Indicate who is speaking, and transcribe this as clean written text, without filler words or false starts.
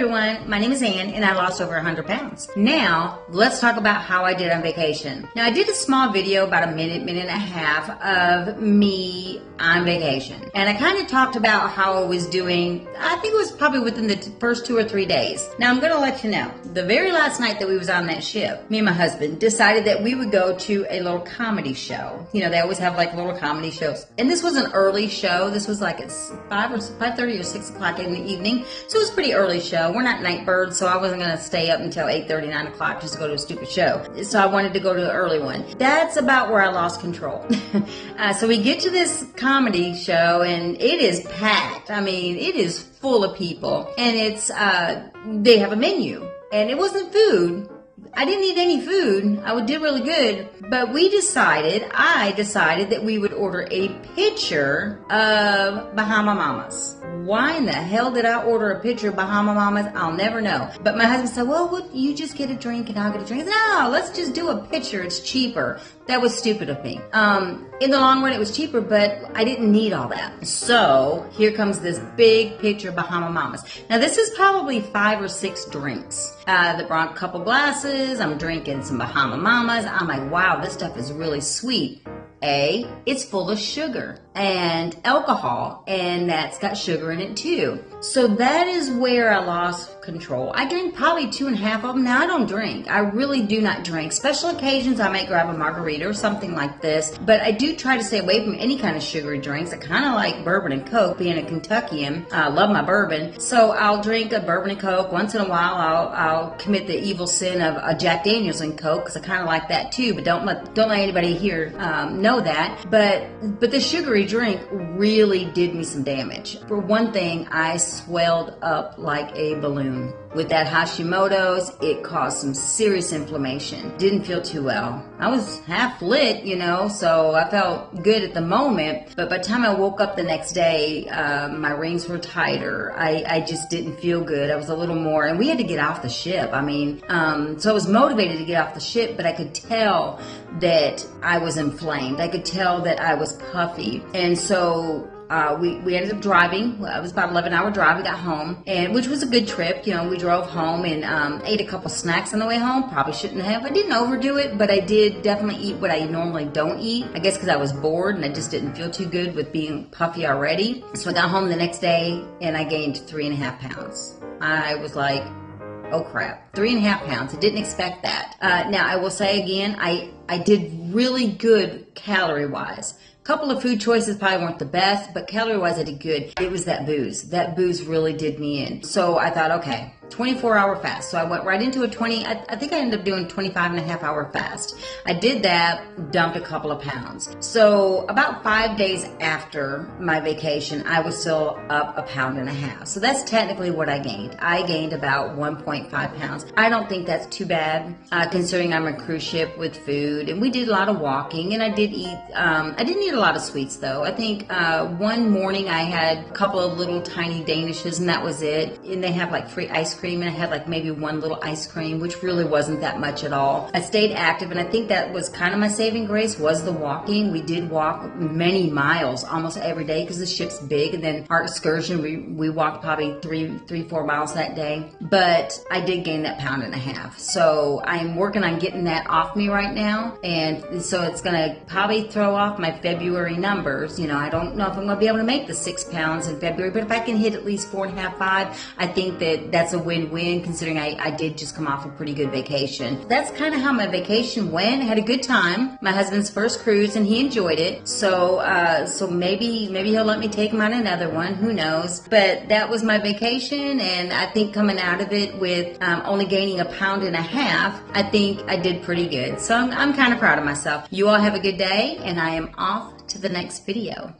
Speaker 1: everyone, my name is Ann and I lost over 100 pounds. Now, let's talk about how I did on vacation. Now, I did a small video, about a minute and a half of me on vacation. And I kind of talked about how I was doing, I think it was probably within the first 2 or 3 days. Now, I'm going to let you know, the very last night that we was on that ship, me and my husband decided that we would go to a little comedy show. You know, they always have like little comedy shows. And this was an early show. This was like at 5:30 or 6 o'clock in the evening. So it was a pretty early show. We're not night birds, so I wasn't going to stay up until 8:30, 9 o'clock just to go to a stupid show. So I wanted to go to the early one. That's about where I lost control. So we get to this comedy show and it is packed. I mean, it is full of people. And it's, they have a menu. And it wasn't food. I didn't eat any food. I did really good. But I decided that we would order a pitcher of Bahama Mamas. Why in the hell did I order a pitcher of Bahama Mamas? I'll never know. But my husband said, well, you just get a drink and I'll get a drink. I said, no, let's just do a pitcher. It's cheaper. That was stupid of me. In the long run, it was cheaper, but I didn't need all that. So here comes this big pitcher of Bahama Mamas. Now, this is probably 5 or 6 drinks. They brought a couple glasses. I'm drinking some Bahama Mamas. I'm like, wow, this stuff is really sweet. It's full of sugar and alcohol, and that's got sugar in it too. So that is where I lost control. I drank probably 2.5 of them. Now I don't drink. I really do not drink. Special occasions I might grab a margarita or something like this, but I do try to stay away from any kind of sugary drinks. I kind of like bourbon and Coke, being a Kentuckian. I love my bourbon. So I'll drink a bourbon and Coke. Once in a while I'll commit the evil sin of a Jack Daniels and Coke, because I kind of like that too, but don't let anybody here know that. But the sugary drink really did me some damage. For one thing, I swelled up like a balloon. With that Hashimoto's, it caused some serious inflammation. Didn't feel too well. I was half lit, so I felt good at the moment. But by the time I woke up the next day, my rings were tighter. I just didn't feel good. I was a little more, and we had to get off the ship. I mean, so I was motivated to get off the ship, but I could tell that I was inflamed. I could tell that I was puffy. And so we ended up driving. It was about an 11-hour drive. We got home, and which was a good trip. We drove home and ate a couple snacks on the way home. Probably shouldn't have. I didn't overdo it, but I did definitely eat what I normally don't eat. I guess because I was bored and I just didn't feel too good with being puffy already. So I got home the next day and I gained 3.5 pounds. I was like, oh crap, 3.5 pounds. I didn't expect that. Now I will say again, I did really good calorie-wise. Couple of food choices probably weren't the best, but calorie-wise I did good. It was that booze. That booze really did me in. So I thought, okay, 24-hour fast. So I went right into I think I ended up doing 25.5-hour fast. I did that, dumped a couple of pounds. So about 5 days after my vacation, I was still up 1.5 pounds. So that's technically what I gained. I gained about 1.5 pounds. I don't think that's too bad, considering I'm a cruise ship with food, and we did a lot of walking, and I did eat, I didn't eat a lot of sweets though. I think one morning I had a couple of little tiny Danishes, and that was it. And they have like free ice cream, and I had like maybe one little ice cream, which really wasn't that much at all. I stayed active, and I think that was kind of my saving grace, was the walking. We did walk many miles almost every day because the ship's big, and then our excursion, we walked probably 3-4 miles that day. But I did gain that 1.5 pounds. So I'm working on getting that off me right now, and so it's gonna probably throw off my February numbers. I don't know if I'm gonna be able to make the 6 pounds in February, but if I can hit at least 4.5, 5, I think that's a win-win, considering I did just come off a pretty good vacation. That's kind of how my vacation went. I had a good time. My husband's first cruise, and he enjoyed it. So maybe he'll let me take him on another one. Who knows? But that was my vacation, and I think coming out of it with only gaining 1.5 pounds, I think I did pretty good. So I'm kind of proud of myself. You all have a good day, and I am off to the next video.